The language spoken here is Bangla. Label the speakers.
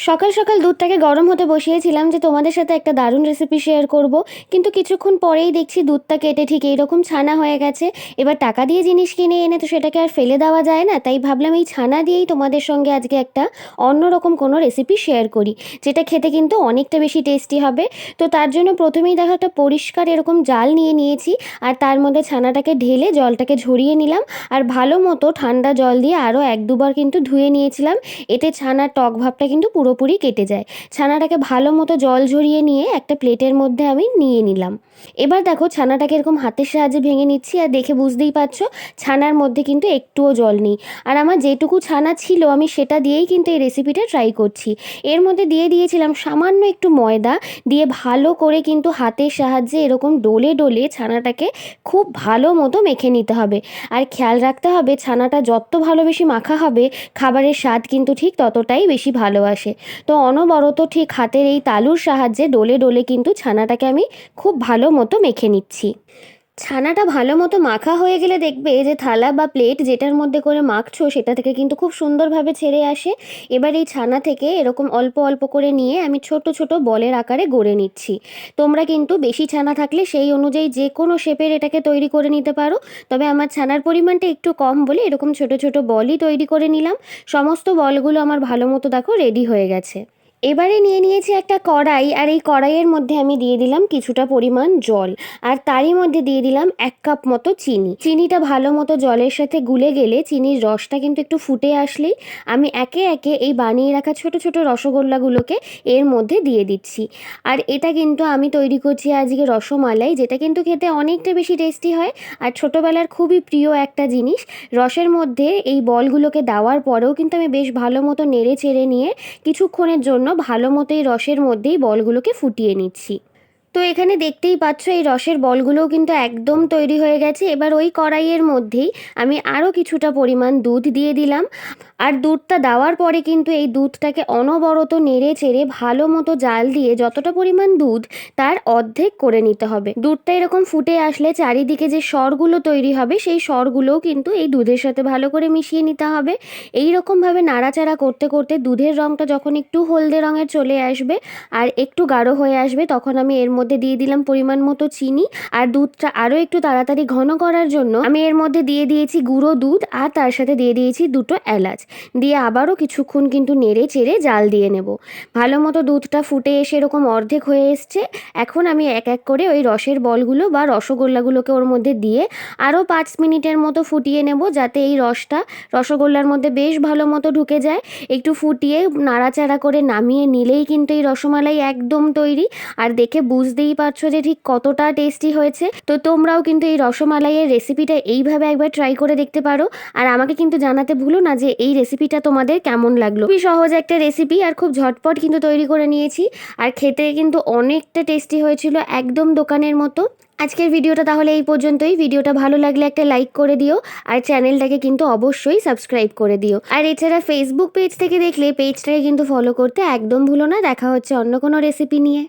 Speaker 1: সকাল সকাল দুধটাকে গরম হতে বসিয়েছিলাম যে তোমাদের সাথে একটা দারুণ রেসিপি শেয়ার করব, কিন্তু কিছুক্ষণ পরেই দেখছি দুধটা কেটে ঠিক এইরকম ছানা হয়ে গেছে। এবার টাকা দিয়ে জিনিস কিনে এনে তো সেটাকে আর ফেলে দেওয়া যায় না, তাই ভাবলাম এই ছানা দিয়েই তোমাদের সঙ্গে আজকে একটা অন্যরকম কোনো রেসিপি শেয়ার করি, যেটা খেতে কিন্তু অনেকটা বেশি টেস্টি হবে। তো তার জন্য প্রথমেই দেখো একটা পরিষ্কার এরকম জাল নিয়ে নিয়েছি, আর তার মধ্যে ছানাটাকে ঢেলে জলটাকে ঝরিয়ে নিলাম, আর ভালো মতো ঠান্ডা জল দিয়ে আরও এক দুবার কিন্তু ধুয়ে নিয়েছিলাম। এতে ছানার টক ভাবটা কিন্তু পুরোপুরি কেটে যায়। ছানাটাকে ভালো মতো জল ঝরিয়ে নিয়ে একটা প্লেটের মধ্যে আমি নিয়ে নিলাম। এবার দেখো ছানাটাকে এরকম হাতের সাহায্যে ভেঙে নিচ্ছি, আর দেখে বুঝতেই পারছো ছানার মধ্যে কিন্তু একটুও জল নেই। আর আমার যেটুকু ছানা ছিল আমি সেটা দিয়েই কিন্তু এই রেসিপিটা ট্রাই করছি। এর মধ্যে দিয়ে দিয়েছিলাম সামান্য একটু ময়দা, দিয়ে ভালো করে কিন্তু হাতের সাহায্যে এরকম ডলে ডলে ছানাটাকে খুব ভালো মতো মেখে নিতে হবে। আর খেয়াল রাখতে হবে ছানাটা যত ভালো বেশি মাখা হবে খাবারের স্বাদ কিন্তু ঠিক ততটাই বেশি ভালো আসে। তো অনবরত ঠিক হাতের এই তালুর সাহায্যে ডলে ডলে কিন্তু ছানাটাকে আমি খুব ভালো মতো মেখে নিচ্ছি। ছানাটা ভালো মতো মাখা হয়ে গেলে দেখবে যে থালা বা প্লেট যেটার মধ্যে করে মাখছো সেটা থেকে কিন্তু খুব সুন্দরভাবে ছেড়ে আসে। এবার এই ছানা থেকে এরকম অল্প অল্প করে নিয়ে আমি ছোট ছোট বলের আকারে গড়ে নিচ্ছি। তোমরা কিন্তু বেশি ছানা থাকলে সেই অনুযায়ী যে কোনো শেপের এটাকে তৈরি করে নিতে পারো, তবে আমার ছানার পরিমাণটা একটু কম বলে এরকম ছোট ছোট বলই তৈরি করে নিলাম। সমস্ত বলগুলো আমার ভালো মতো দেখো রেডি হয়ে গেছে। এবারে নিয়ে নিয়েছি একটা কড়াই, আর এই কড়াইয়ের মধ্যে আমি দিয়ে দিলাম কিছুটা পরিমাণ জল, আর তারই মধ্যে দিয়ে দিলাম 1 কাপ মতো চিনি। চিনিটা ভালো মতো জলের সাথে গুলে গেলে চিনির রসটা কিন্তু একটু ফুটে আসলেই আমি একে একে এই বানিয়ে রাখা ছোট ছোট রসগোল্লাগুলোকে এর মধ্যে দিয়ে দিচ্ছি। আর এটা কিন্তু আমি তৈরি করছি আজকে রসমালাই, যেটা কিন্তু খেতে অনেকটা বেশি টেস্টি হয় আর ছোটোবেলার খুবই প্রিয় একটা জিনিস। রসের মধ্যে এই বলগুলোকে দেওয়ার পরেও কিন্তু আমি বেশ ভালো মতো নেড়ে চেড়ে নিয়ে কিছুক্ষণের জন্য ভালো মতো এই রসের মধ্যেই বলগুলোকে ফুটিয়ে নিচ্ছি। তো এখানে দেখতেই পাচ্ছ এই রসের বলগুলোও কিন্তু একদম তৈরি হয়ে গেছে। এবার ওই কড়াইয়ের মধ্যেই আমি আরও কিছুটা পরিমাণ দুধ দিয়ে দিলাম, আর দুধটা দেওয়ার পরে কিন্তু এই দুধটাকে অনবরত নেড়ে চেড়ে ভালো মতো জাল দিয়ে যতটা পরিমাণ দুধ তার অর্ধেক করে নিতে হবে। দুধটা এরকম ফুটে আসলে চারিদিকে যে সরগুলো তৈরি হবে সেই সরগুলোও কিন্তু এই দুধের সাথে ভালো করে মিশিয়ে নিতে হবে। এই রকমভাবে নাড়াচাড়া করতে করতে দুধের রঙটা যখন একটু হলদে রঙের চলে আসবে আর একটু গাঢ় হয়ে আসবে, তখন আমি এর মধ্যে দিয়ে দিলাম পরিমাণ মতো চিনি। আর দুধটা আরও একটু তাড়াতাড়ি ঘন করার জন্য আমি এর মধ্যে দিয়ে দিয়েছি গুঁড়ো দুধ, আর তার সাথে দিয়ে দিয়েছি 2টো এলাচ। দিয়ে আবারও কিছুক্ষণ কিন্তু নেড়ে চেড়ে জাল দিয়ে নেব। ভালো মতো দুধটা ফুটে এসে এরকম অর্ধেক হয়ে এসছে। এখন আমি এক এক করে ওই রসের বলগুলো বা রসগোল্লাগুলোকে ওর মধ্যে দিয়ে আরও 5 মিনিটের মতো ফুটিয়ে নেব, যাতে এই রসটা রসগোল্লার মধ্যে বেশ ভালো মতো ঢুকে যায়। একটু ফুটিয়ে নাড়াচাড়া করে নামিয়ে নিলেই কিন্তু এই রসমালাই একদম তৈরি। আর দেখে বুঝতেই পারছো যে ঠিক কতটা টেস্টি হয়েছে। তো তোমরাও কিন্তু এই রসমালাইয়ের রেসিপিটা এইভাবে একবার ট্রাই করে দেখতে পারো, আর আমাকে কিন্তু জানাতে ভুলো না যে এই রেসিপিটা তোমাদের কেমন লাগলো। খুবই সহজ একটা রেসিপি আর খুব ঝটপট কিন্তু তৈরি করে নিয়েছি, আর খেতে কিন্তু অনেকটা টেস্টি হয়েছিল, একদম দোকানের মতো। আজকের ভিডিওটা তাহলে এই পর্যন্তই। ভিডিওটা ভালো লাগলে একটা লাইক করে দিও, আর চ্যানেলটাকে কিন্তু অবশ্যই সাবস্ক্রাইব করে দিও। আর এছাড়া ফেসবুক পেজ থেকে দেখলে পেজটাকে কিন্তু ফলো করতে একদম ভুলো না। দেখা হচ্ছে অন্য কোনো রেসিপি নিয়ে।